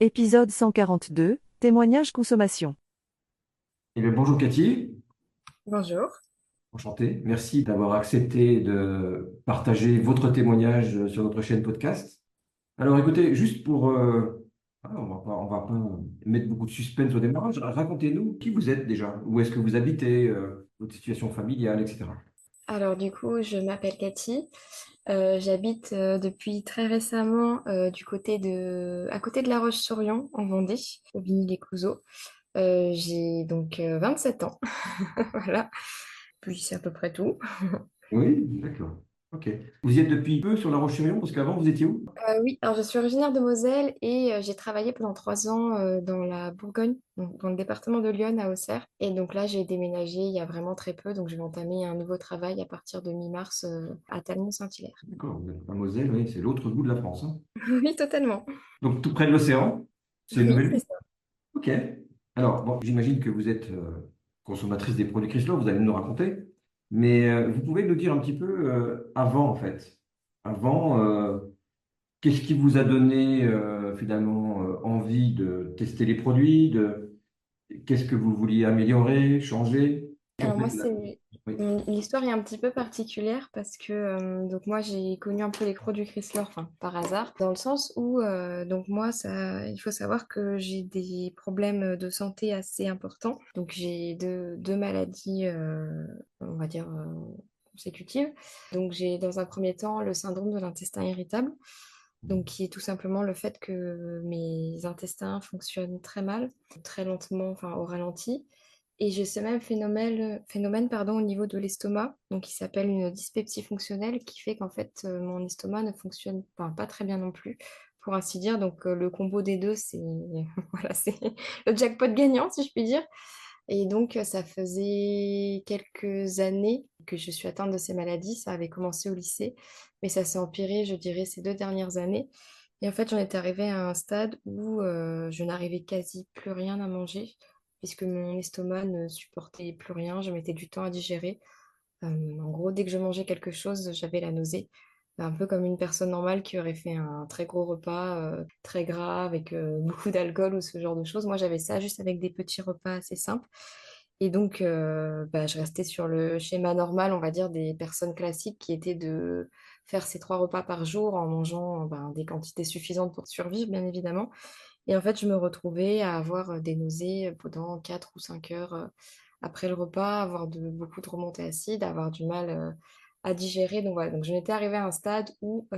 Épisode 142, témoignage consommation. Eh bien, bonjour Cathy, Bonjour. enchanté. Merci d'avoir accepté de partager votre témoignage sur notre chaîne podcast. Alors écoutez, juste pour... on va pas mettre beaucoup de suspense au démarrage. Racontez-nous qui vous êtes déjà, où est-ce que vous habitez, votre situation familiale, etc. Alors du coup, je m'appelle Cathy. J'habite depuis très récemment à côté de La Roche-sur-Yon, en Vendée, au Vigny-les-Clouzot. J'ai donc 27 ans. Voilà. Puis c'est à peu près tout. Oui, d'accord. Ok. Vous y êtes depuis peu sur La Roche-sur-Yon, parce qu'avant vous étiez où? Oui, alors je suis originaire de Moselle et j'ai travaillé pendant 3 ans dans la Bourgogne, donc dans le département de Lyon à Auxerre. Et donc là, j'ai déménagé il y a vraiment très peu, donc je vais entamer un nouveau travail à partir de mi-mars à Talmont-Saint-Hilaire. D'accord, vous êtes à Moselle, oui, c'est l'autre bout de la France, hein. Oui, totalement. Donc tout près de l'océan, c'est une Oui, nouvelle c'est vie. ça. Ok. Alors, bon, j'imagine que vous êtes consommatrice des produits Chrysler, vous allez nous raconter, mais vous pouvez nous dire un petit peu avant, en fait. Avant, qu'est-ce qui vous a donné finalement envie de tester les produits, qu'est-ce que vous vouliez améliorer, changer? En Alors fait, moi, oui. l'histoire est un petit peu particulière parce que donc moi j'ai connu un peu les produits Chrysler, enfin par hasard, dans le sens où donc moi ça, il faut savoir que j'ai des problèmes de santé assez importants. Donc j'ai deux maladies, on va dire consécutives. Donc j'ai dans un premier temps le syndrome de l'intestin irritable. Donc, qui est tout simplement le fait que mes intestins fonctionnent très mal, très lentement, enfin au ralenti. Et j'ai ce même phénomène pardon, au niveau de l'estomac, donc qui s'appelle une dyspepsie fonctionnelle, qui fait qu'en fait mon estomac ne fonctionne pas très bien non plus, pour ainsi dire. Donc le combo des deux, c'est voilà, c'est le jackpot gagnant, si je puis dire. Et donc ça faisait quelques années que je suis atteinte de ces maladies. Ça avait commencé au lycée, mais ça s'est empiré, je dirais, ces 2 dernières années. Et en fait, j'en étais arrivée à un stade où je n'arrivais quasi plus rien à manger puisque mon estomac ne supportait plus rien, je mettais du temps à digérer. En gros, dès que je mangeais quelque chose, j'avais la nausée. Un peu comme une personne normale qui aurait fait un très gros repas, très gras, avec beaucoup d'alcool ou ce genre de choses. Moi, j'avais ça juste avec des petits repas assez simples. Et donc, je restais sur le schéma normal, on va dire, des personnes classiques qui étaient de faire ces 3 repas par jour en mangeant des quantités suffisantes pour survivre, bien évidemment. Et en fait, je me retrouvais à avoir des nausées pendant 4 ou 5 heures après le repas, avoir beaucoup de remontées acides, avoir du mal à digérer. Donc voilà, donc j'en étais arrivée à un stade où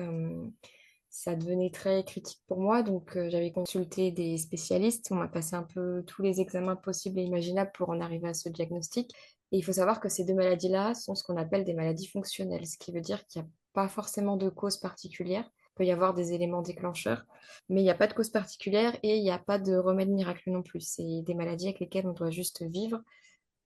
ça devenait très critique pour moi. Donc j'avais consulté des spécialistes, on m'a passé un peu tous les examens possibles et imaginables pour en arriver à ce diagnostic. Et il faut savoir que ces deux maladies-là sont ce qu'on appelle des maladies fonctionnelles, ce qui veut dire qu'il n'y a pas forcément de cause particulière. Il peut y avoir des éléments déclencheurs, mais il n'y a pas de cause particulière et il n'y a pas de remède miracle non plus. C'est des maladies avec lesquelles on doit juste vivre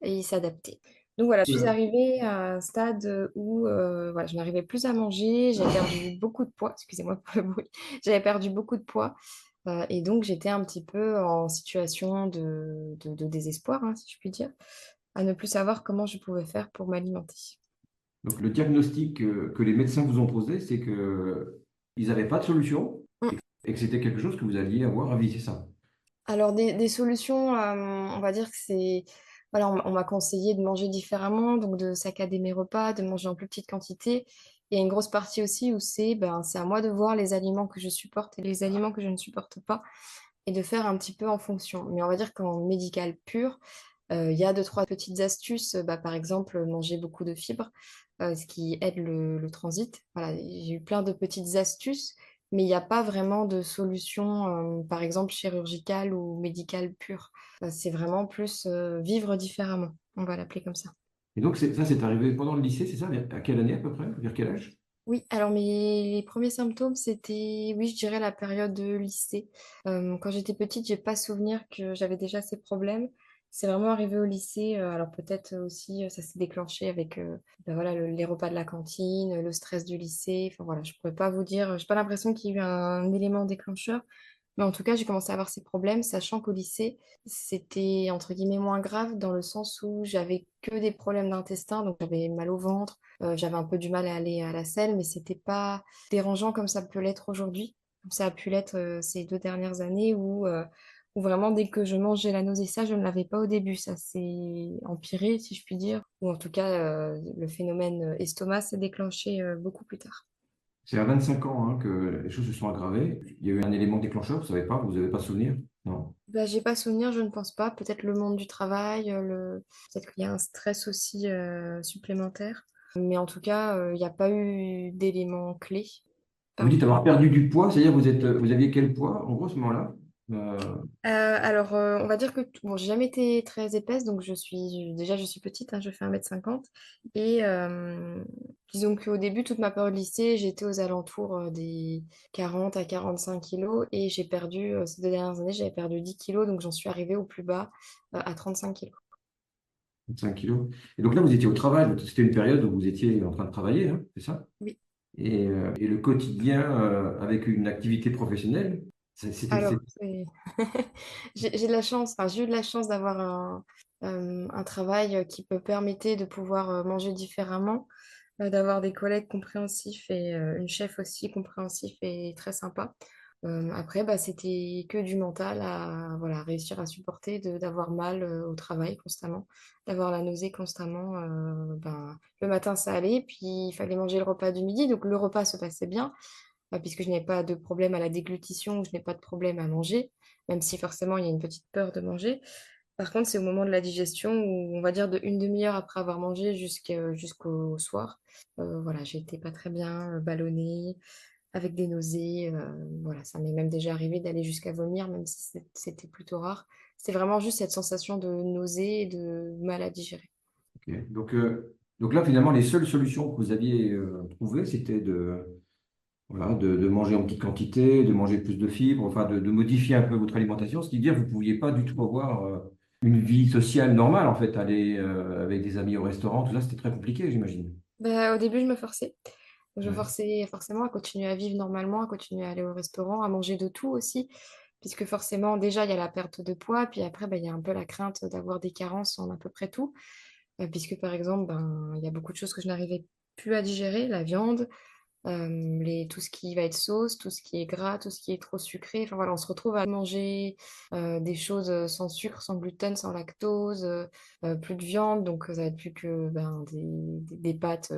et s'adapter. Donc voilà, je suis Oula. arrivée à un stade où voilà, je n'arrivais plus à manger, j'avais perdu beaucoup de poids, excusez-moi pour le bruit, j'avais perdu beaucoup de poids et donc j'étais un petit peu en situation de désespoir, hein, si je puis dire, à ne plus savoir comment je pouvais faire pour m'alimenter. Donc le diagnostic que les médecins vous ont posé, c'est que ils n'avaient pas de solution et que c'était quelque chose que vous alliez avoir à vivre, ça. Alors, des solutions, on va dire que c'est... Voilà, on m'a conseillé de manger différemment, donc de saccader mes repas, de manger en plus petite quantité. Il y a une grosse partie aussi où c'est à moi de voir les aliments que je supporte et les aliments que je ne supporte pas et de faire un petit peu en fonction. Mais on va dire qu'en médical pur, il y a deux, trois petites astuces. Par exemple, manger beaucoup de fibres, ce qui aide le transit. Voilà, j'ai eu plein de petites astuces, mais il n'y a pas vraiment de solution, par exemple, chirurgicale ou médicale pure. C'est vraiment plus vivre différemment. On va l'appeler comme ça. Et donc, ça, c'est arrivé pendant le lycée, c'est ça? À quelle année à peu près? Vers quel âge? Oui, alors les premiers symptômes, c'était, oui, je dirais la période de lycée. Quand j'étais petite, j'ai pas souvenir que j'avais déjà ces problèmes. C'est vraiment arrivé au lycée. Alors peut-être aussi, ça s'est déclenché avec voilà, les repas de la cantine, le stress du lycée. Enfin voilà, je pourrais pas vous dire. J'ai pas l'impression qu'il y a eu un élément déclencheur. Mais en tout cas, j'ai commencé à avoir ces problèmes, sachant qu'au lycée, c'était entre guillemets moins grave dans le sens où j'avais que des problèmes d'intestin, donc j'avais mal au ventre, j'avais un peu du mal à aller à la selle, mais c'était pas dérangeant comme ça peut l'être aujourd'hui. comme ça a pu l'être ces 2 dernières années où vraiment dès que je mange, j'ai la nausée. Ça, je ne l'avais pas au début. Ça s'est empiré, si je puis dire. Ou en tout cas, le phénomène estomac s'est déclenché beaucoup plus tard. C'est à 25 ans hein, que les choses se sont aggravées. Il y a eu un élément déclencheur, vous savez pas, vous n'avez pas souvenir? Non. Bah, j'ai pas souvenir, je ne pense pas. Peut-être le monde du travail, peut-être qu'il y a un stress aussi supplémentaire. Mais en tout cas, il n'y a pas eu d'élément clé. Vous Euh, dites avoir perdu du poids, c'est-à-dire vous aviez quel poids en gros à ce moment-là? alors, on va dire que bon, j'ai jamais été très épaisse, donc je suis petite, hein, je fais 1,50 m. Et disons qu'au début, toute ma période de lycée, j'étais aux alentours des 40 à 45 kilos et j'ai perdu, ces 2 dernières années, j'avais perdu 10 kilos, donc j'en suis arrivée au plus bas à 35 kilos. 5 kilos. Et donc là, vous étiez au travail, c'était une période où vous étiez en train de travailler, hein, c'est ça? Oui. Et le quotidien avec une activité professionnelle, Alors, j'ai de la chance, enfin, j'ai eu de la chance d'avoir un travail qui me permettait de pouvoir manger différemment, d'avoir des collègues compréhensifs et une chef aussi compréhensif et très sympa. Après, bah, c'était que du mental à voilà, réussir à supporter, d'avoir mal au travail constamment, d'avoir la nausée constamment. Ben, le matin, ça allait, puis il fallait manger le repas du midi, donc le repas se passait bien puisque je n'ai pas de problème à la déglutition, je n'ai pas de problème à manger, même si forcément il y a une petite peur de manger. Par contre, c'est au moment de la digestion où on va dire de une demi-heure après avoir mangé jusqu'au soir. Voilà, j'étais pas très bien, ballonnée, avec des nausées. Voilà, ça m'est même déjà arrivé d'aller jusqu'à vomir, même si c'était plutôt rare. C'est vraiment juste cette sensation de nausée et de mal à digérer. Ok. Donc là, finalement, les seules solutions que vous aviez trouvées, c'était voilà, de manger en petite quantité, de manger plus de fibres, enfin de modifier un peu votre alimentation, ce qui veut dire que vous ne pouviez pas du tout avoir une vie sociale normale, en fait, aller avec des amis au restaurant, tout ça, c'était très compliqué, j'imagine. Bah, au début, je me forçais. Je me Ouais. forçais forcément à continuer à vivre normalement, à continuer à aller au restaurant, à manger de tout aussi, puisque forcément, déjà, il y a la perte de poids, puis après, bah, il y a un peu la crainte d'avoir des carences en à peu près tout, puisque par exemple, ben, il y a beaucoup de choses que je n'arrivais plus à digérer, la viande, tout ce qui va être sauce, tout ce qui est gras, tout ce qui est trop sucré. Enfin voilà, on se retrouve à manger des choses sans sucre, sans gluten, sans lactose, plus de viande, donc ça va être plus que ben, des pâtes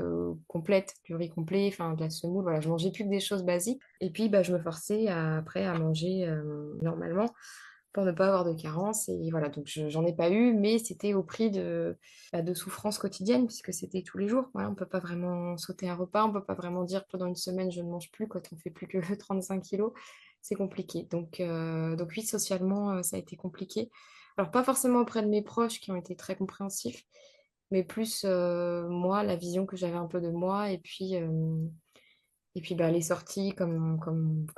complètes, du riz complet, enfin de la semoule. Voilà, je mangeais plus que des choses basiques. Et puis bah, je me forçais après à manger normalement pour ne pas avoir de carence. Et voilà, donc j'en ai pas eu, mais c'était au prix de souffrances quotidiennes, puisque c'était tous les jours. Voilà, on peut pas vraiment sauter un repas, on peut pas vraiment dire pendant une semaine je ne mange plus quand on fait plus que 35 kilos. C'est compliqué. Donc oui, socialement, ça a été compliqué. Alors pas forcément auprès de mes proches qui ont été très compréhensifs, mais plus moi, la vision que j'avais un peu de moi, et puis bah, les sorties, comme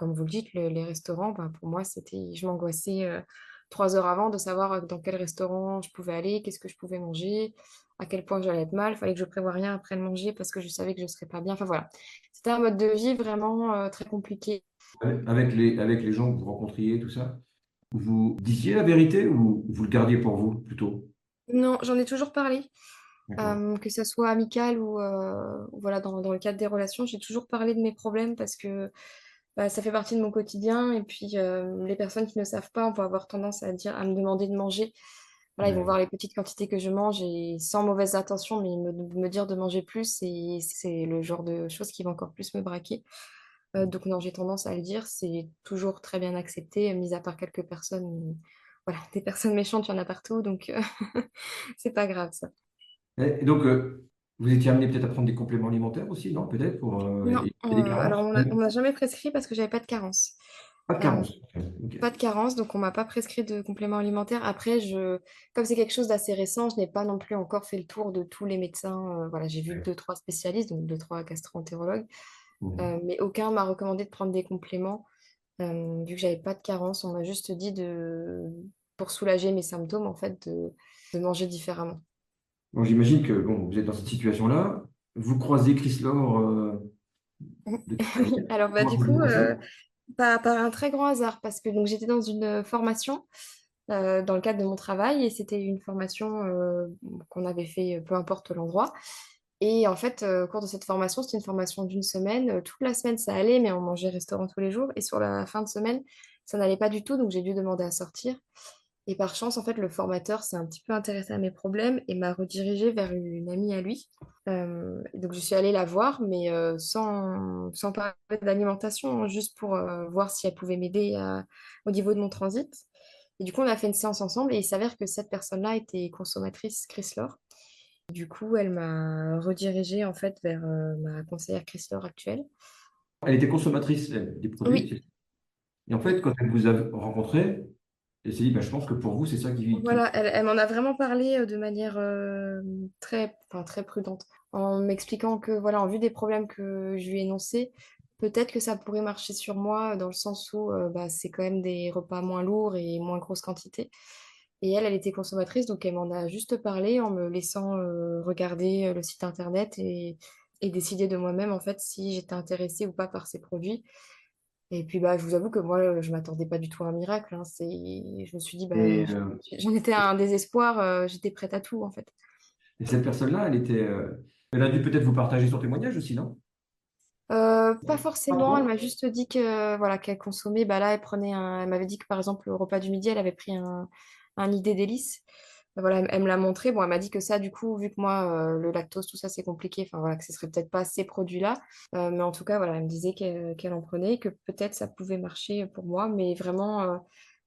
vous le dites, les restaurants, bah, pour moi, je m'angoissais 3 heures avant de savoir dans quel restaurant je pouvais aller, qu'est-ce que je pouvais manger, à quel point j'allais être mal. Il fallait que je prévoie rien après le manger parce que je savais que je ne serais pas bien. Enfin voilà, c'était un mode de vie vraiment très compliqué. Avec les gens que vous rencontriez, tout ça, vous disiez la vérité ou vous le gardiez pour vous plutôt? Non, j'en ai toujours parlé, D'accord. que ce soit amical ou voilà, dans le cadre des relations, j'ai toujours parlé de mes problèmes parce que bah, ça fait partie de mon quotidien. Et puis, les personnes qui ne savent pas, on peut avoir tendance à me demander de manger. Voilà, ils vont Ouais. voir les petites quantités que je mange et sans mauvaise intention, mais me dire de manger plus, c'est le genre de choses qui va encore plus me braquer. Donc non, j'ai tendance à le dire, c'est toujours très bien accepté, mis à part quelques personnes. Voilà, des personnes méchantes, il y en a partout, donc c'est pas grave ça. Et donc, vous étiez amené peut-être à prendre des compléments alimentaires aussi, non? Peut-être pour Non, éviter des alors carences? on m'a jamais prescrit parce que j'avais pas de carence. Pas de Euh, carence. Ok. Pas de carence, donc on m'a pas prescrit de compléments alimentaires. Après, comme c'est quelque chose d'assez récent, je n'ai pas non plus encore fait le tour de tous les médecins. Voilà, j'ai vu Ouais. deux, trois spécialistes, donc deux, trois gastro-entérologues, Mhm. mais aucun m'a recommandé de prendre des compléments. Vu que j'avais pas de carence, on m'a juste dit pour soulager mes symptômes, en fait, de manger différemment. Bon, j'imagine que bon, vous êtes dans cette situation-là. Vous croisez Chris Laure de quelle Oui, manière? alors bah, Comment du vous le coup, croisez? par un très grand hasard, parce que donc j'étais dans une formation dans le cadre de mon travail et c'était une formation qu'on avait fait, peu importe l'endroit. Et en fait, au cours de cette formation, c'était une formation d'une semaine. Toute la semaine, ça allait, mais on mangeait restaurant tous les jours. Et sur la fin de semaine, ça n'allait pas du tout, donc j'ai dû demander à sortir. Et par chance, en fait, le formateur s'est un petit peu intéressé à mes problèmes et m'a redirigée vers une amie à lui. Donc je suis allée la voir, mais sans parler d'alimentation, hein, juste pour voir si elle pouvait m'aider au niveau de mon transit. Et du coup, on a fait une séance ensemble et il s'avère que cette personne-là était consommatrice Chrysler. Du coup, elle m'a redirigée en fait vers ma conseillère Chrysler actuelle. Elle était consommatrice des produits. Oui, Et en fait, oui. quand elle vous a rencontré, elle s'est dit, bah, je pense que pour vous, c'est ça qui... Voilà, elle m'en a vraiment parlé de manière très prudente, en m'expliquant que, voilà, en vue des problèmes que je lui ai énoncés, peut-être que ça pourrait marcher sur moi, dans le sens où bah, c'est quand même des repas moins lourds et moins grosse quantité. Et elle était consommatrice, donc elle m'en a juste parlé en me laissant regarder le site internet et décider de moi-même, en fait, si j'étais intéressée ou pas par ces produits. Et puis bah, je vous avoue que moi, je m'attendais pas du tout à un miracle, hein. Je me suis dit, bah, Et, j'en étais à un désespoir, j'étais prête à tout en fait. et cette personne-là, elle était... elle a dû peut-être vous partager son témoignage aussi, non? Pas Pas forcément, elle trop? m'a juste dit que voilà, qu'elle consommait, bah là, elle m'avait dit que par exemple, au repas du midi, elle avait pris un idée délice. Voilà, elle me l'a montré. Bon, elle m'a dit que ça, du coup, vu que moi, le lactose, tout ça, c'est compliqué, enfin voilà, que ce serait peut-être pas ces produits-là. Mais en tout cas, voilà, elle me disait qu'elle en prenait, que peut-être ça pouvait marcher pour moi. Mais vraiment,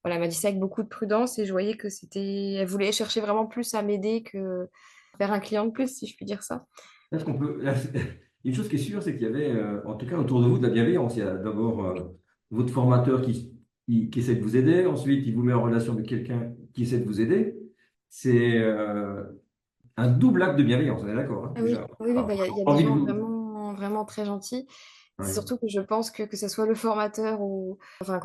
voilà, elle m'a dit ça avec beaucoup de prudence et je voyais que elle voulait chercher vraiment plus à m'aider que faire un client de plus, si je puis dire ça. Est-ce qu'on peut... Une chose qui est sûre, c'est qu'il y avait, en tout cas autour de vous, de la bienveillance. Il y a d'abord votre formateur qui essaie de vous aider. Ensuite, il vous met en relation avec quelqu'un qui essaie de vous aider. C'est un double acte de bienveillance, on est d'accord, hein, Ah oui, déjà. oui, oui, Ah, bah, il y a des envie de gens vous... vraiment, vraiment très gentils. C'est Ouais. surtout que je pense que ce soit le formateur ou, enfin,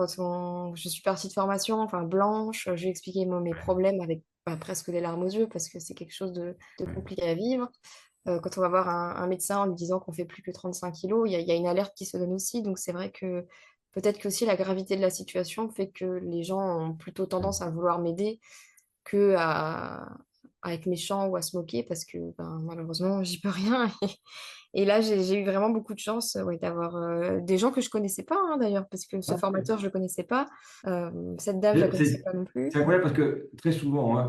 je suis partie de formation, enfin, blanche, je lui ai expliqué moi, mes problèmes avec bah, presque des larmes aux yeux parce que c'est quelque chose de compliqué à vivre. Quand on va voir un médecin en lui disant qu'on fait plus que 35 kilos, il y a une alerte qui se donne aussi. Donc, c'est vrai que peut-être que aussi la gravité de la situation fait que les gens ont plutôt tendance à vouloir m'aider que à être méchant ou à se moquer parce que ben, malheureusement, j'y peux rien. Et là, j'ai eu vraiment beaucoup de chance ouais, d'avoir des gens que je connaissais pas hein, d'ailleurs, parce que ce formateur, je le connaissais pas. Cette dame, je la C'est connaissais c'est- pas non plus. c'est incroyable parce que très souvent,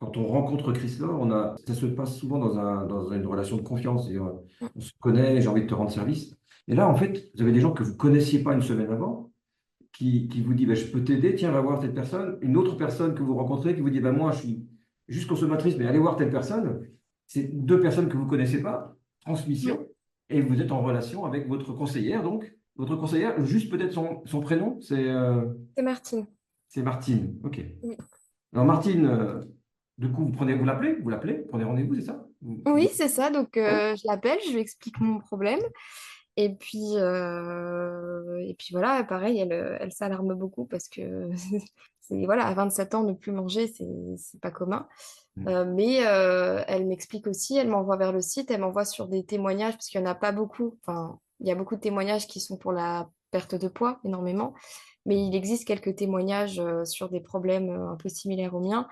quand on rencontre Chris Laure, ça se passe souvent dans une relation de confiance. C'est-à-dire, on se connaît, j'ai envie de te rendre service. Et là, en fait, vous avez des gens que vous ne connaissiez pas une semaine avant qui vous dit, bah, je peux t'aider, tiens, va voir telle personne. Une autre personne que vous rencontrez qui vous dit, bah, moi, je suis juste consommatrice, mais allez voir telle personne. C'est deux personnes que vous ne connaissez pas, Oui, transmission, et vous êtes en relation avec votre conseillère. Donc, votre conseillère, juste peut-être son prénom, c'est Martine. c'est Martine. OK. Oui, Alors, Martine, du coup, vous l'appelez, prenez rendez-vous, c'est ça? oui, c'est ça. Donc, je l'appelle, je lui explique mon problème. Et puis voilà, pareil, elle s'alarme beaucoup parce que voilà, à 27 ans, ne plus manger, c'est pas commun. Mais elle m'explique aussi, elle m'envoie vers le site, elle m'envoie sur des témoignages, parce qu'il n'y en a pas beaucoup. Enfin, il y a beaucoup de témoignages qui sont pour la perte de poids, énormément. Mais il existe quelques témoignages sur des problèmes un peu similaires aux miens,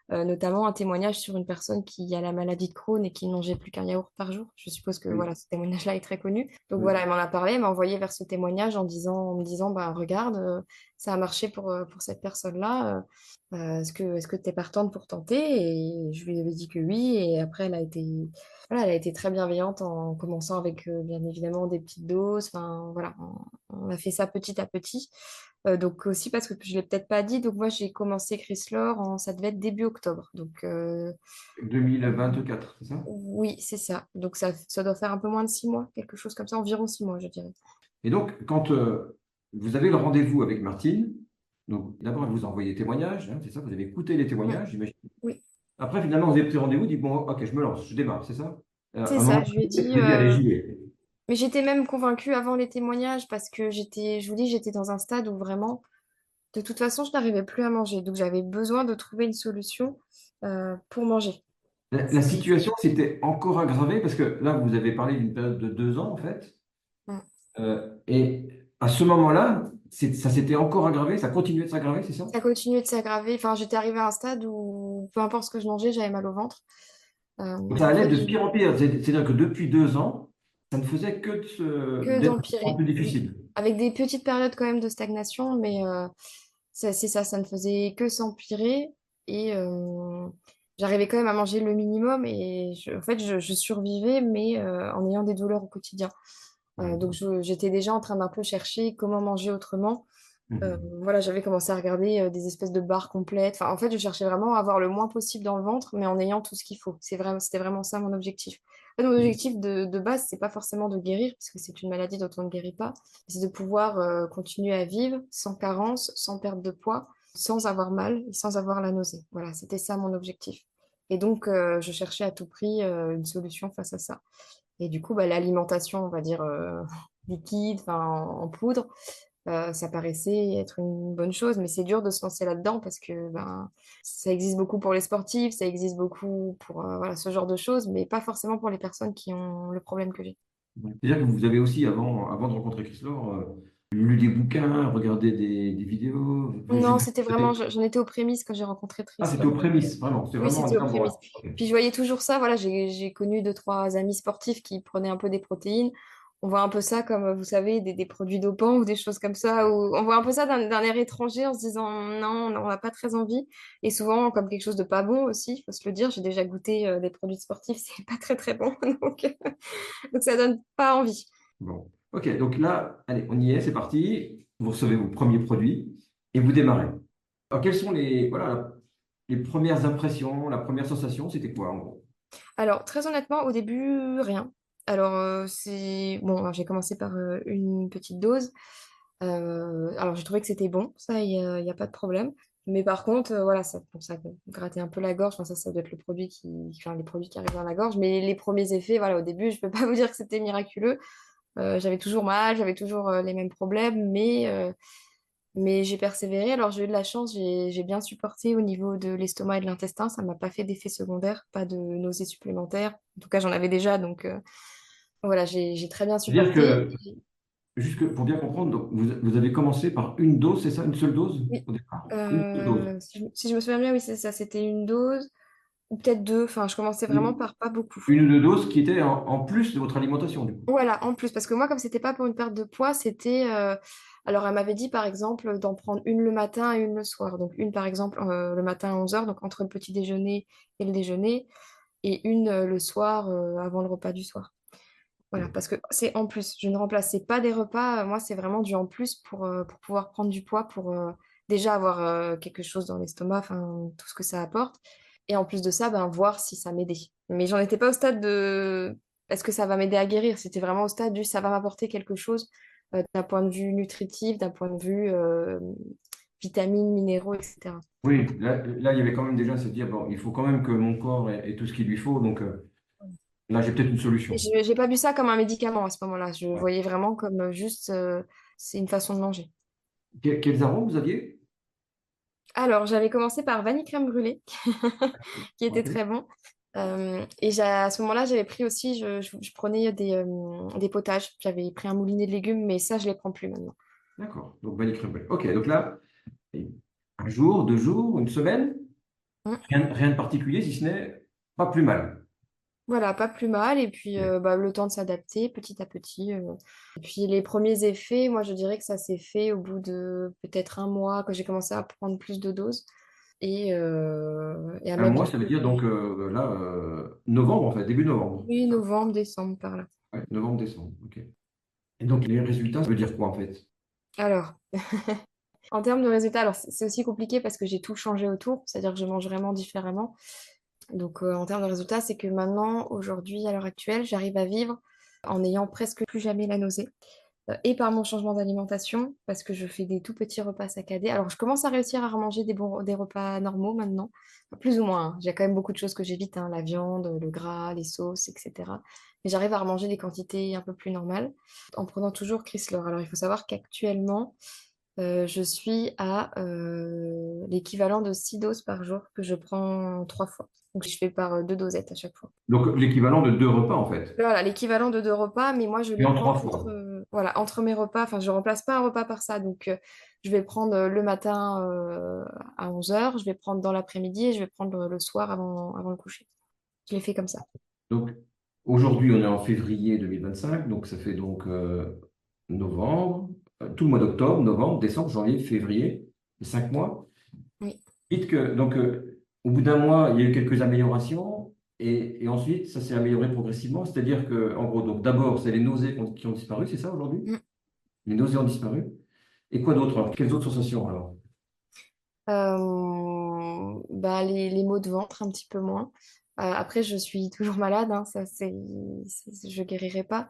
notamment un témoignage sur une personne qui a la maladie de Crohn et qui ne mangeait plus qu'un yaourt par jour. Je suppose que Oui, voilà, ce témoignage-là est très connu. Donc oui. voilà, elle m'en a parlé, elle m'a envoyé vers ce témoignage en me disant, bah, regarde, ça a marché pour cette personne-là. Est-ce que tu es partante pour tenter? Et je lui avais dit que oui. Et après, elle a été très bienveillante en commençant avec, bien évidemment, des petites doses. Enfin, voilà, on a fait ça petit à petit. Donc aussi parce que je ne l'ai peut-être pas dit. Donc moi, j'ai commencé Chryslor ça devait être début octobre. Donc 2024, c'est ça? oui, c'est ça. Donc ça doit faire un peu moins de 6 mois, quelque chose comme ça, environ 6 mois, je dirais. Et donc, quand vous avez le rendez-vous avec Martine, donc d'abord, elle vous a envoyé des témoignages, hein, c'est ça? Vous avez écouté les Mm. témoignages, j'imagine. Oui, Après, finalement, vous avez pris rendez-vous, dit, bon, ok, je me lance, je démarre, c'est ça? À c'est un moment ça. Je lui ai donné, vous dit. avez dit, allez, j'y vais. Mais j'étais même convaincue avant les témoignages parce que je vous dis, j'étais dans un stade où vraiment, de toute façon, je n'arrivais plus à manger. Donc j'avais besoin de trouver une solution pour manger. La situation s'était encore aggravée parce que là, vous avez parlé d'une période de 2 ans, en fait. Mm. Et à ce moment-là, ça s'était encore aggravé, ça continuait de s'aggraver, c'est ça? Ça continuait de s'aggraver. Enfin, j'étais arrivée à un stade où peu importe ce que je mangeais, j'avais mal au ventre. Donc ça En allait fait, de pire en pire. C'est-à-dire que depuis 2 ans, ça ne faisait que que d'être de plus en d'empirer, plus oui. difficile. Avec des petites périodes quand même de stagnation, mais c'est ça, ça ne faisait que s'empirer. Et j'arrivais quand même à manger le minimum et en fait, je survivais, mais en ayant des douleurs au quotidien. Ouais. Donc j'étais déjà en train d'un peu chercher comment manger autrement. Mhm. Voilà, j'avais commencé à regarder des espèces de barres complètes. Enfin, en fait, je cherchais vraiment à avoir le moins possible dans le ventre, mais en ayant tout ce qu'il faut. C'était vraiment ça mon objectif. En fait, mon objectif de base, c'est pas forcément de guérir, parce que c'est une maladie dont on ne guérit pas. C'est de pouvoir continuer à vivre sans carence, sans perte de poids, sans avoir mal et sans avoir la nausée. Voilà, c'était ça mon objectif. Et donc, je cherchais à tout prix une solution face à ça. Et du coup, bah, l'alimentation, on va dire, liquide, enfin, en poudre, ça paraissait être une bonne chose, mais c'est dur de se lancer là-dedans parce que ben, ça existe beaucoup pour les sportifs, ça existe beaucoup pour voilà, ce genre de choses, mais pas forcément pour les personnes qui ont le problème que j'ai. C'est-à-dire que vous avez aussi, avant de rencontrer Chris Laure, lu des bouquins, regardé des vidéos. Non, c'était vraiment, j'en étais aux prémices quand j'ai rencontré Ah, Trice. c'était aux prémices, vraiment. C'était Oui, vraiment en c'était aux disant, bon, prémices. voilà. Ok. Puis je voyais toujours ça. Voilà, j'ai connu deux, trois amis sportifs qui prenaient un peu des protéines. On voit un peu ça comme, vous savez, des produits dopants ou des choses comme ça. Ou on voit un peu ça d'un air étranger en se disant non, on n'a pas très envie. Et souvent comme quelque chose de pas bon aussi, il faut se le dire. J'ai déjà goûté des produits sportifs, c'est pas très très bon. Donc, donc ça donne pas envie. Bon. Ok, donc là, allez, on y est, c'est parti. Vous recevez vos premiers produits et vous démarrez. Alors, quelles sont voilà, les premières impressions, la première sensation, c'était quoi en gros? Alors, très honnêtement, au début, rien. Alors, c'est... Bon, alors, j'ai commencé par une petite dose. Alors, j'ai trouvé que c'était bon, ça, y a pas de problème. Mais par contre, voilà, ça, bon, ça grattait un peu la gorge. Enfin, ça doit être le produit enfin, les produits qui arrivent dans la gorge. Mais les premiers effets, voilà, au début, je peux pas vous dire que c'était miraculeux. J'avais toujours mal, j'avais toujours les mêmes problèmes, mais j'ai persévéré. Alors, j'ai eu de la chance, j'ai bien supporté au niveau de l'estomac et de l'intestin. Ça m'a pas fait d'effet secondaire, pas de nausées supplémentaires. En tout cas, j'en avais déjà, donc voilà, j'ai très bien C'est-à-dire supporté. que, pour bien comprendre, donc, vous avez commencé par une dose, c'est ça, une seule dose Oui. au départ? Une seule dose. Si je me souviens bien, oui, c'est ça. C'était une dose, ou peut-être deux. Enfin, je commençais vraiment Une, par pas beaucoup. une ou deux doses qui étaient en plus de votre alimentation, du coup. Voilà, en plus, parce que moi, comme c'était pas pour une perte de poids, c'était. Alors, elle m'avait dit, par exemple, d'en prendre une le matin et une le soir. Donc, une, par exemple, le matin à 11 heures, donc entre le petit déjeuner et le déjeuner, et une le soir avant le repas du soir. Voilà, parce que c'est en plus. Je ne remplaçais pas des repas. Moi, c'est vraiment du en plus pour pouvoir prendre du poids, pour déjà avoir quelque chose dans l'estomac, enfin, tout ce que ça apporte. Et en plus de ça, ben, voir si ça m'aidait. Mais j'en étais pas au stade de est-ce que ça va m'aider à guérir? C'était vraiment au stade du ça va m'apporter quelque chose d'un point de vue nutritif, d'un point de vue vitamines, minéraux, etc. Oui, là, il y avait quand même déjà à se dire, bon, il faut quand même que mon corps ait tout ce qu'il lui faut, donc là, j'ai peut-être une Et solution. j'ai pas vu ça comme un médicament à ce moment-là. Je Ouais. voyais vraiment comme juste c'est une façon de manger. Quels arômes vous aviez? Alors, j'avais commencé par vanille crème brûlée, qui était Ok. très bon. Et à ce moment-là, j'avais pris aussi, je prenais des potages. J'avais pris un moulinet de légumes, mais ça, je les prends plus maintenant. D'accord. Donc, vanille crème brûlée. Ok, donc là, un jour, 2 jours, une semaine, Mm. rien de particulier, si ce n'est pas plus mal. Voilà, pas plus mal. Et puis, Ok. bah, le temps de s'adapter petit à petit. Et puis, les premiers effets, moi, je dirais que ça s'est fait au bout de peut-être un mois, que j'ai commencé à prendre plus de doses et à Un mois, ça veut m'habituer. dire donc là, novembre, en fait, début novembre. Oui, novembre, décembre, par là. Ouais, novembre, décembre. Ok. Et donc, les résultats, ça veut dire quoi, en fait? Alors, en termes de résultats, alors c'est aussi compliqué parce que j'ai tout changé autour, c'est-à-dire que je mange vraiment différemment. Donc en termes de résultats, c'est que maintenant, aujourd'hui, à l'heure actuelle, j'arrive à vivre en n'ayant presque plus jamais la nausée. Et par mon changement d'alimentation, parce que je fais des tout petits repas saccadés. Alors je commence à réussir à manger des repas normaux maintenant, enfin, plus ou moins, hein. J'ai quand même beaucoup de choses que j'évite, hein, la viande, le gras, les sauces, etc. Mais j'arrive à manger des quantités un peu plus normales en prenant toujours Chrysler. Alors il faut savoir qu'actuellement, je suis à l'équivalent de 6 doses par jour que je prends 3 fois. Donc je fais par 2 dosettes à chaque fois. Donc, l'équivalent de 2 repas, en fait, Voilà, l'équivalent de 2 repas, mais moi je mais les en prends 3 fois. voilà, entre mes repas. Enfin, je remplace pas un repas par ça. Donc je vais prendre le matin à 11 heures, je vais prendre dans l'après-midi et je vais prendre le soir avant le coucher. Je l'ai fait comme ça. Donc, aujourd'hui, on est en février 2025, donc ça fait donc novembre, tout le mois d'octobre, novembre, décembre, janvier, février, 5 mois. Oui. Dites que, donc, au bout d'un mois, il y a eu quelques améliorations et ensuite, ça s'est amélioré progressivement. C'est-à-dire que, en gros, donc d'abord, c'est les nausées qui ont disparu, c'est ça aujourd'hui? Mm. Les nausées ont disparu. Et quoi d'autre, alors? Quelles autres sensations alors? Bah, les maux de ventre un petit peu moins. Après, je suis toujours malade, hein, ça je guérirai pas.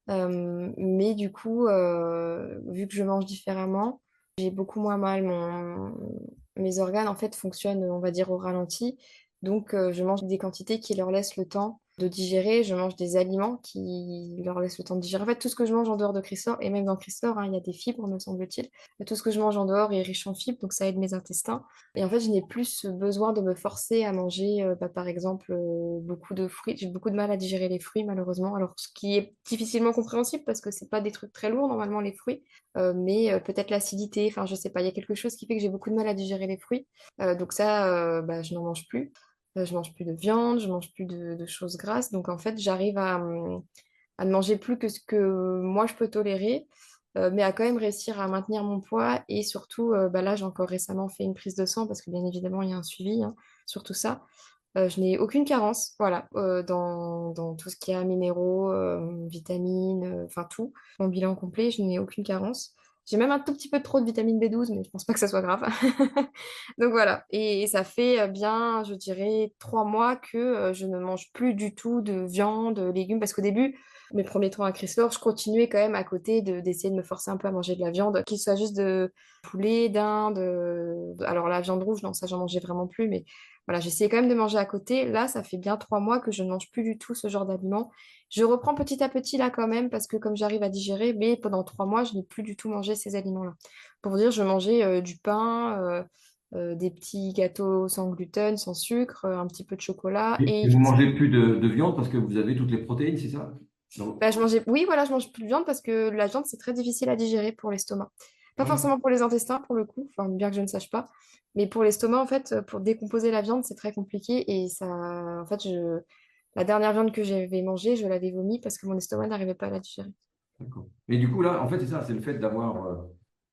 Mais du coup, vu que je mange différemment, j'ai beaucoup moins mal. Mes organes, en fait, fonctionnent, on va dire, au ralenti. Donc, je mange des quantités qui leur laissent le temps de digérer. Je mange des aliments qui leur laissent le temps de digérer. En fait, tout ce que je mange en dehors de Chrysler, et même dans Chrysler, hein, il y a des fibres, me semble-t-il. Tout ce que je mange en dehors est riche en fibres, donc ça aide mes intestins. Et en fait, je n'ai plus besoin de me forcer à manger, par exemple, beaucoup de fruits. J'ai beaucoup de mal à digérer les fruits, malheureusement. Alors, ce qui est difficilement compréhensible parce que c'est pas des trucs très lourds, normalement, les fruits. Mais peut-être l'acidité, enfin, je sais pas. Il y a quelque chose qui fait que j'ai beaucoup de mal à digérer les fruits. Donc ça, bah, je n'en mange plus. Je mange plus de viande, je mange plus de choses grasses. Donc en fait, j'arrive à ne manger plus que ce que moi je peux tolérer, mais à quand même réussir à maintenir mon poids. Et surtout, bah là, j'ai encore récemment fait une prise de sang parce que bien évidemment, il y a un suivi, hein, sur tout ça. Je n'ai aucune carence, voilà, dans tout ce qui est minéraux, vitamines, enfin tout. Mon bilan complet, je n'ai aucune carence. J'ai même un tout petit peu trop de vitamine B12, mais je pense pas que ça soit grave. Donc voilà, et ça fait bien, je dirais, 3 mois que je ne mange plus du tout de viande, légumes, parce qu'au début, mes premiers temps à Chrysler, je continuais quand même à côté d'essayer de me forcer un peu à manger de la viande, qu'il soit juste de poulet, dinde, alors la viande rouge, non, ça j'en mangeais vraiment plus, mais voilà, j'essayais quand même de manger à côté. Là, ça fait bien 3 mois que je ne mange plus du tout ce genre d'aliments. Je reprends petit à petit là quand même parce que comme j'arrive à digérer, mais pendant 3 mois, je n'ai plus du tout mangé ces aliments-là. Pour vous dire, je mangeais du pain, des petits gâteaux sans gluten, sans sucre, un petit peu de chocolat et Et vous effectivement, mangez plus de viande parce que vous avez toutes les protéines, c'est ça? Donc, bah, oui, voilà, je mange plus de viande parce que la viande, c'est très difficile à digérer pour l'estomac. Pas ouais, forcément pour les intestins, pour le coup, enfin, bien que je ne sache pas. Mais pour l'estomac, en fait, pour décomposer la viande, c'est très compliqué. Et ça, en fait, la dernière viande que j'avais mangée, je l'avais vomi parce que mon estomac n'arrivait pas à la digérer. d'accord. Et du coup, là, en fait, c'est ça, c'est le fait d'avoir,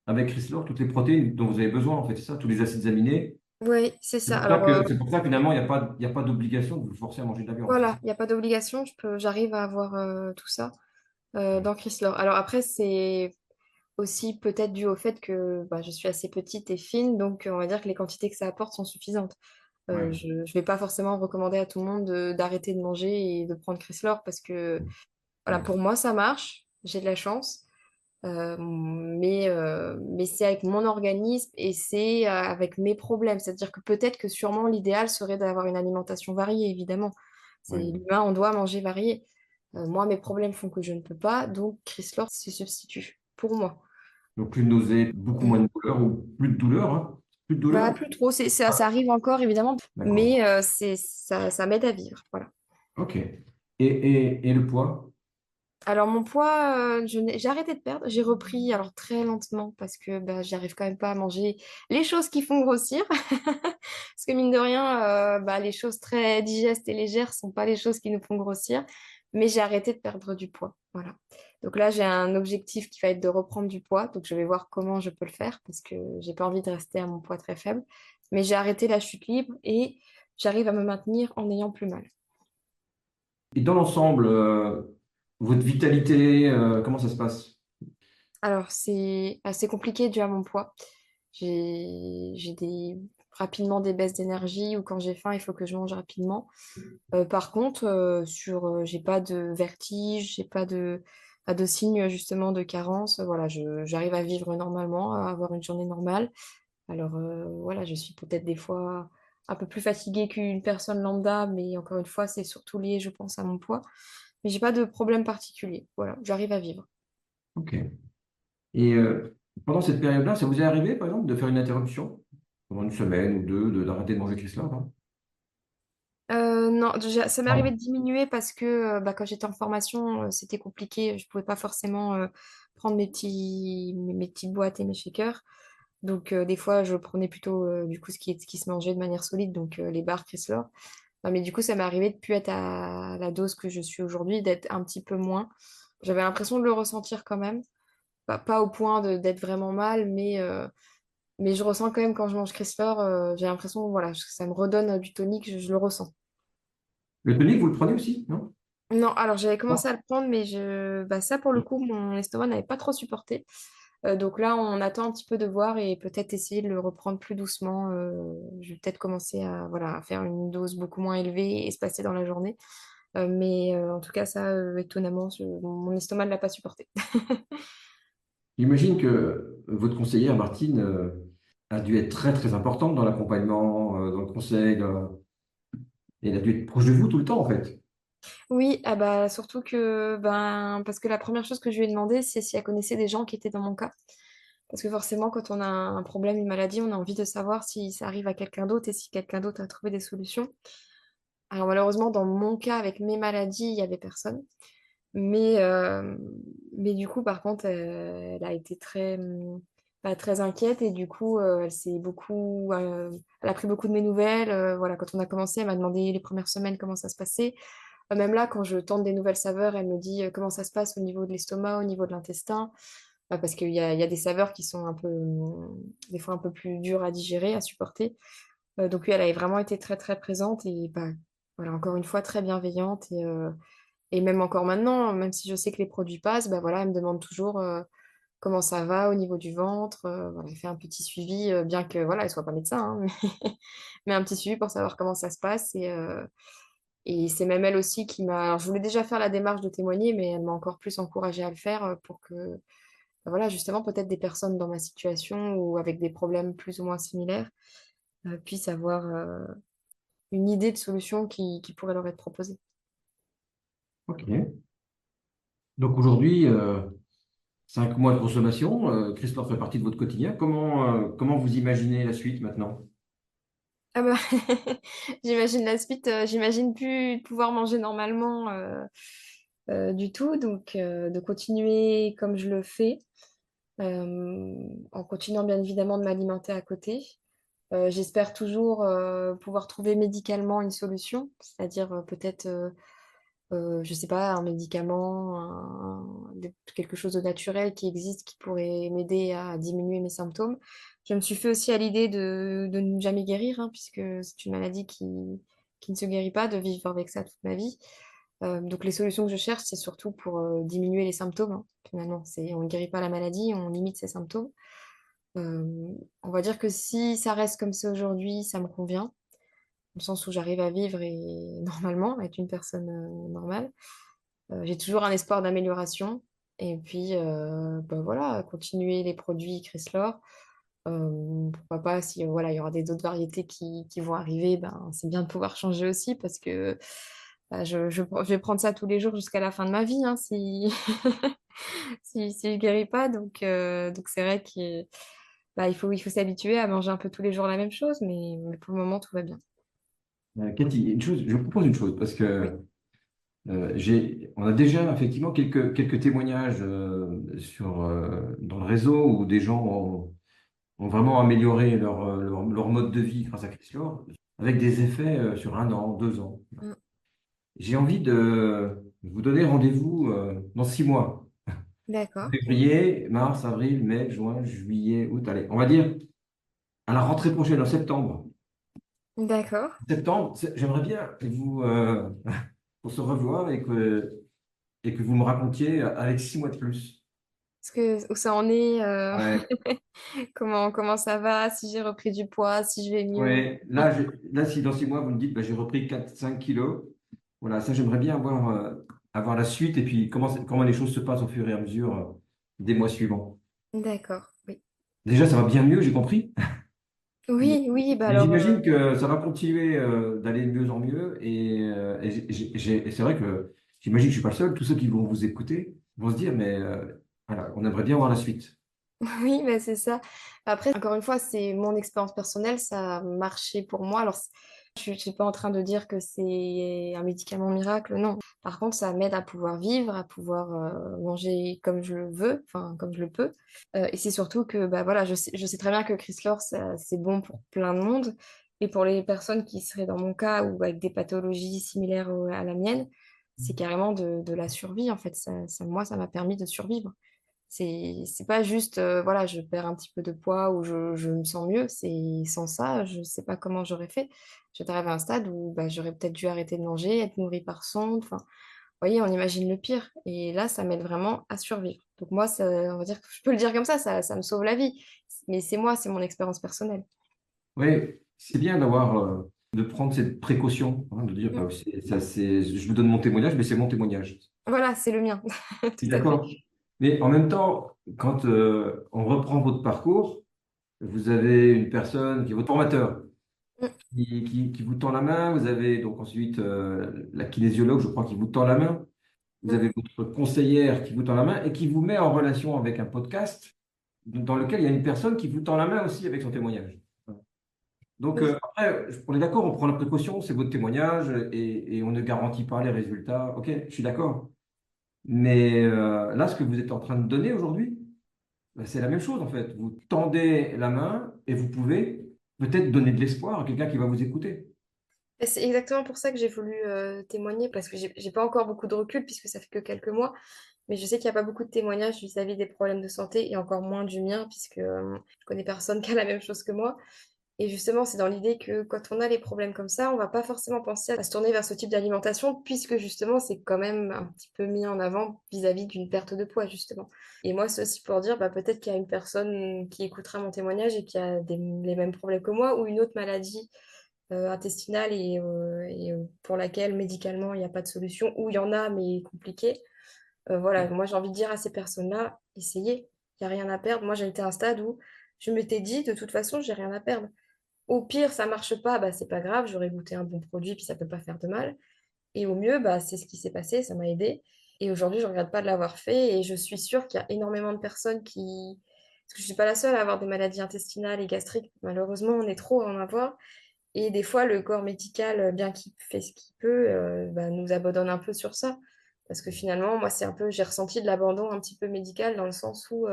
avec Chrysler, toutes les protéines dont vous avez besoin, en fait, c'est ça, tous les acides aminés. Oui, c'est ça. Alors, C'est pour ça que finalement, il y a pas d'obligation de vous forcer à manger de la viande, c'est ça? voilà, il n'y a pas d'obligation. J'arrive à avoir tout ça Ouais. dans Chrysler. Alors après, c'est aussi peut-être dû au fait que bah, je suis assez petite et fine, donc on va dire que les quantités que ça apporte sont suffisantes. Ouais. Je ne vais pas forcément recommander à tout le monde d'arrêter de manger et de prendre Chrysler parce que voilà, Ouais. pour moi, ça marche, j'ai de la chance, mais c'est avec mon organisme et c'est avec mes problèmes. C'est-à-dire que peut-être que sûrement l'idéal serait d'avoir une alimentation variée, évidemment. C'est Ouais. l'humain, on doit manger varié. Moi, mes problèmes font que je ne peux pas, donc Chrysler se substitue pour moi. Donc, plus de nausées, beaucoup moins de douleur ou plus de douleur, hein? Plus de Bah, douleur? plus trop, ça arrive encore évidemment, D'accord. mais ça m'aide à vivre. Voilà. Ok. Et le poids? Alors mon poids, j'ai arrêté de perdre, j'ai repris alors très lentement parce que bah, j'arrive quand même pas à manger les choses qui font grossir. Parce que mine de rien, bah, les choses très digestes et légères sont pas les choses qui nous font grossir, mais j'ai arrêté de perdre du poids. Voilà. Donc là, j'ai un objectif qui va être de reprendre du poids, donc je vais voir comment je peux le faire parce que j'ai pas envie de rester à mon poids très faible. Mais j'ai arrêté la chute libre et j'arrive à me maintenir en ayant plus mal. Et dans l'ensemble, votre vitalité, comment ça se passe? Alors, c'est assez compliqué dû à mon poids. J'ai rapidement des baisses d'énergie ou quand j'ai faim, il faut que je mange rapidement. Par contre, j'ai pas de vertige, j'ai pas de signe justement de carence. Voilà, j'arrive à vivre normalement, à avoir une journée normale. Alors voilà, je suis peut-être des fois un peu plus fatiguée qu'une personne lambda, mais encore une fois, c'est surtout lié, je pense, à mon poids. Mais j'ai pas de problème particulier. Voilà, j'arrive à vivre. Ok. Et pendant cette période-là, ça vous est arrivé, par exemple, de faire une interruption pendant une semaine ou deux, d'arrêter de manger Chrysler, hein? Non, ça m'est arrivé Non. de diminuer parce que bah, quand j'étais en formation, c'était compliqué. Je pouvais pas forcément prendre mes petites boîtes et mes shakers. Donc des fois, je prenais plutôt du coup ce qui se mangeait de manière solide, donc les bars Chrysler. Mais du coup, ça m'est arrivé de plus être à la dose que je suis aujourd'hui, d'être un petit peu moins. J'avais l'impression de le ressentir quand même. Pas au point d'être vraiment mal, mais je ressens quand même quand je mange Chrysler, j'ai l'impression voilà, que ça me redonne du tonique, je le ressens. Le tonic, vous le prenez aussi, non? Non, alors j'avais Non. commencé à le prendre, mais ça pour le coup, mon estomac n'avait pas trop supporté. Donc là, on attend un petit peu de voir et peut-être essayer de le reprendre plus doucement. Je vais peut-être commencer à, voilà, à faire une dose beaucoup moins élevée et espacée dans la journée. Mais en tout cas, ça, étonnamment, mon estomac ne l'a pas supporté. J'imagine que votre conseillère, Martine, a dû être très, très importante dans l'accompagnement, dans le conseil, et elle a dû être proche de vous tout le temps, en fait. Oui, ah bah, surtout que, parce que la première chose que je lui ai demandé, c'est si elle connaissait des gens qui étaient dans mon cas. Parce que forcément, quand on a un problème, une maladie, on a envie de savoir si ça arrive à quelqu'un d'autre et si quelqu'un d'autre a trouvé des solutions. Alors malheureusement, dans mon cas, avec mes maladies, il n'y avait personne. Mais, euh, mais du coup, par contre, elle a été très inquiète et du coup, elle a pris beaucoup de mes nouvelles. Voilà, quand on a commencé, elle m'a demandé les premières semaines comment ça se passait. Même là, quand je tente des nouvelles saveurs, elle me dit comment ça se passe au niveau de l'estomac, au niveau de l'intestin. Parce qu'il y a des saveurs qui sont des fois un peu plus dures à digérer, à supporter. Donc oui, elle avait vraiment été très très présente et voilà, encore une fois très bienveillante et même encore maintenant, même si je sais que les produits passent, voilà, elle me demande toujours comment ça va au niveau du ventre. Voilà, elle fait un petit suivi, bien que voilà, elle soit pas médecin, hein, mais un petit suivi pour savoir comment ça se passe et c'est même elle aussi qui m'a. Alors, je voulais déjà faire la démarche de témoigner, mais elle m'a encore plus encouragée à le faire pour que voilà, justement, peut-être des personnes dans ma situation ou avec des problèmes plus ou moins similaires puissent avoir une idée de solution qui pourrait leur être proposée. Ok. Donc aujourd'hui, 5 mois de consommation, Christophe fait partie de votre quotidien. Comment vous imaginez la suite maintenant? Ah bah, j'imagine la suite, j'imagine plus pouvoir manger normalement du tout, donc de continuer comme je le fais, en continuant bien évidemment de m'alimenter à côté. J'espère toujours pouvoir trouver médicalement une solution, c'est-à-dire peut-être je sais pas, un médicament, quelque chose de naturel qui existe qui pourrait m'aider à diminuer mes symptômes. Je me suis fait aussi à l'idée de ne jamais guérir, hein, puisque c'est une maladie qui ne se guérit pas, de vivre avec ça toute ma vie. Donc les solutions que je cherche, c'est surtout pour diminuer les symptômes, hein. Finalement, on ne guérit pas la maladie, on limite ses symptômes. On va dire que si ça reste comme c'est aujourd'hui, ça me convient, dans le sens où j'arrive à vivre et normalement, être une personne normale. J'ai toujours un espoir d'amélioration. Et puis, voilà, continuer les produits Chrysler. Pourquoi pas, si voilà, il y aura des autres variétés qui vont arriver, c'est bien de pouvoir changer aussi parce que je vais prendre ça tous les jours jusqu'à la fin de ma vie, hein, si, si je guéris pas. Donc c'est vrai qu'il faut s'habituer à manger un peu tous les jours la même chose, mais pour le moment, tout va bien. Cathy, je vous propose une chose, parce Oui, que on a déjà effectivement quelques témoignages dans le réseau où des gens ont vraiment amélioré leur mode de vie grâce à Chrysler, avec des effets sur 1 an, 2 ans. mm, J'ai envie de vous donner rendez-vous dans 6 mois. d'accord, Février, mars, avril, mai, juin, juillet, août. Allez, on va dire à la rentrée prochaine, en septembre. d'accord. Septembre, j'aimerais bien qu'on se revoie et que vous me racontiez avec 6 mois de plus. Où ça en est, Ouais, comment ça va, si j'ai repris du poids, si je vais mieux. ouais. Là, si dans 6 mois, vous me dites, bah, j'ai repris 4, 5 kilos, voilà, ça, j'aimerais bien avoir la suite et puis comment les choses se passent au fur et à mesure des mois suivants. D'accord, oui. Déjà, ça va bien mieux, j'ai compris. Mais, Oui, oui, mais j'imagine que ça va continuer d'aller de mieux en mieux. Et c'est vrai que j'imagine que je ne suis pas le seul. Tous ceux qui vont vous écouter vont se dire, mais voilà, on aimerait bien voir la suite. oui, c'est ça. Après, encore une fois, c'est mon expérience personnelle, ça a marché pour moi. Alors, je ne suis pas en train de dire que c'est un médicament miracle, non. Par contre, ça m'aide à pouvoir vivre, à pouvoir manger comme je le veux, enfin, comme je le peux. Et c'est surtout que, voilà, je sais très bien que Chrysler, c'est bon pour plein de monde. Et pour les personnes qui seraient dans mon cas ou avec des pathologies similaires à la mienne, c'est carrément de la survie, en fait. Moi, ça m'a permis de survivre. C'est pas juste, voilà, je perds un petit peu de poids ou je me sens mieux. C'est sans ça, je sais pas comment j'aurais fait. J'étais arrivée à un stade où bah, j'aurais peut-être dû arrêter de manger, être nourrie par sonde. Enfin, vous voyez, on imagine le pire. Et là, ça m'aide vraiment à survivre. Donc moi, on va dire que je peux le dire comme ça me sauve la vie. Mais c'est moi, c'est mon expérience personnelle. Oui, c'est bien de prendre cette précaution, hein, de dire, Mm. je vous donne mon témoignage, mais c'est mon témoignage. Voilà, c'est le mien. Je Tout suis à fait. d'accord. Mais en même temps, quand on reprend votre parcours, vous avez une personne qui est votre formateur, Mm. qui vous tend la main. Vous avez donc ensuite la kinésiologue, je crois, qui vous tend la main. Vous Mm. avez votre conseillère qui vous tend la main et qui vous met en relation avec un podcast dans lequel il y a une personne qui vous tend la main aussi avec son témoignage. Donc Oui. après, on est d'accord, on prend la précaution, c'est votre témoignage et on ne garantit pas les résultats. Ok, je suis d'accord. Mais là, ce que vous êtes en train de donner aujourd'hui, ben, c'est la même chose en fait. Vous tendez la main et vous pouvez peut-être donner de l'espoir à quelqu'un qui va vous écouter. Et c'est exactement pour ça que j'ai voulu témoigner, parce que j'ai pas encore beaucoup de recul, puisque ça fait que quelques mois, mais je sais qu'il n'y a pas beaucoup de témoignages vis-à-vis des problèmes de santé, et encore moins du mien, puisque je connais personne qui a la même chose que moi. Et justement, c'est dans l'idée que quand on a les problèmes comme ça, on va pas forcément penser à se tourner vers ce type d'alimentation, puisque justement, c'est quand même un petit peu mis en avant vis-à-vis d'une perte de poids, justement. Et moi, c'est aussi pour dire, bah, peut-être qu'il y a une personne qui écoutera mon témoignage et qui a les mêmes problèmes que moi, ou une autre maladie intestinale pour laquelle médicalement il n'y a pas de solution, ou il y en a mais compliqué. Voilà, moi j'ai envie de dire à ces personnes-là, essayez, il n'y a rien à perdre. Moi j'ai été à un stade où je m'étais dit, de toute façon, j'ai rien à perdre. Au pire, ça marche pas, bah, c'est pas grave, j'aurais goûté un bon produit, puis ça peut pas faire de mal. Et au mieux, bah, c'est ce qui s'est passé, ça m'a aidé. Et aujourd'hui, je ne regrette pas de l'avoir fait. Et je suis sûre qu'il y a énormément de personnes qui... Parce que je ne suis pas la seule à avoir des maladies intestinales et gastriques. Malheureusement, on est trop à en avoir. Et des fois, le corps médical, bien qu'il fait ce qu'il peut, bah, nous abandonne un peu sur ça. Parce que finalement, moi, c'est un peu, j'ai ressenti de l'abandon un petit peu médical dans le sens où,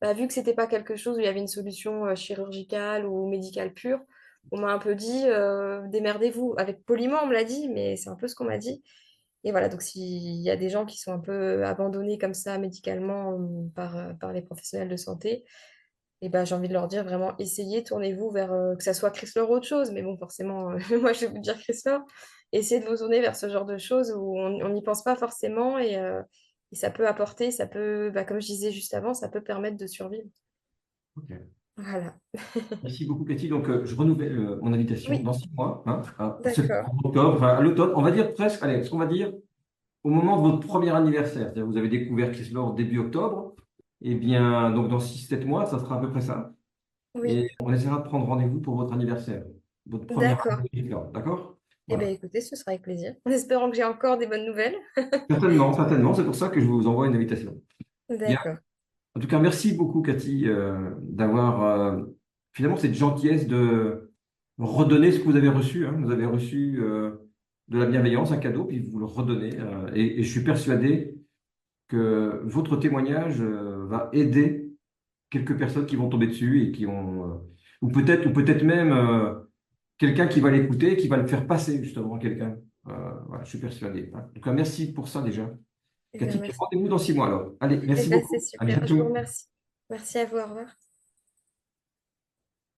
bah, vu que c'était pas quelque chose où il y avait une solution chirurgicale ou médicale pure, on m'a un peu dit, démerdez-vous. Avec poliment, on me l'a dit, mais c'est un peu ce qu'on m'a dit. Et voilà, donc s'il y a des gens qui sont un peu abandonnés comme ça médicalement par les professionnels de santé, et ben, j'ai envie de leur dire vraiment, essayez, tournez-vous vers, que ça soit Chrysler ou autre chose, mais bon, forcément, moi je vais vous dire Chrysler, essayez de vous tourner vers ce genre de choses où on n'y pense pas forcément et ça peut apporter, ça peut, bah, comme je disais juste avant, ça peut permettre de survivre. Ok. Voilà. Merci beaucoup, Cathy. Donc, je renouvelle mon invitation Oui, dans 6 mois, hein, à d'accord. octobre, enfin, à l'automne. On va dire presque, allez, ce qu'on va dire au moment de votre premier anniversaire. C'est-à-dire, vous avez découvert Chrysler début octobre. Eh bien, donc dans 6, 7 mois, ça sera à peu près ça. Oui, Et on essaiera de prendre rendez-vous pour votre anniversaire, votre première d'accord. année Chrysler. D'accord? Eh bien, Voilà. écoutez, ce sera avec plaisir. En espérant que j'ai encore des bonnes nouvelles. Certainement, certainement. C'est pour ça que je vous envoie une invitation. Bien. D'accord. En tout cas, merci beaucoup, Cathy, d'avoir finalement cette gentillesse de redonner ce que vous avez reçu, hein. Vous avez reçu de la bienveillance, un cadeau, puis vous le redonnez. Et je suis persuadé que votre témoignage va aider quelques personnes qui vont tomber dessus et qui ont, ou peut-être même quelqu'un qui va l'écouter, qui va le faire passer justement à quelqu'un. Voilà, je suis persuadé, hein. En tout cas, merci pour ça déjà. Eh bien, Cathy, merci. rendez-vous dans 6 mois alors. Allez, Eh merci bien, c'est beaucoup. À super. Je vous bientôt. remercie. Merci à vous. Au revoir.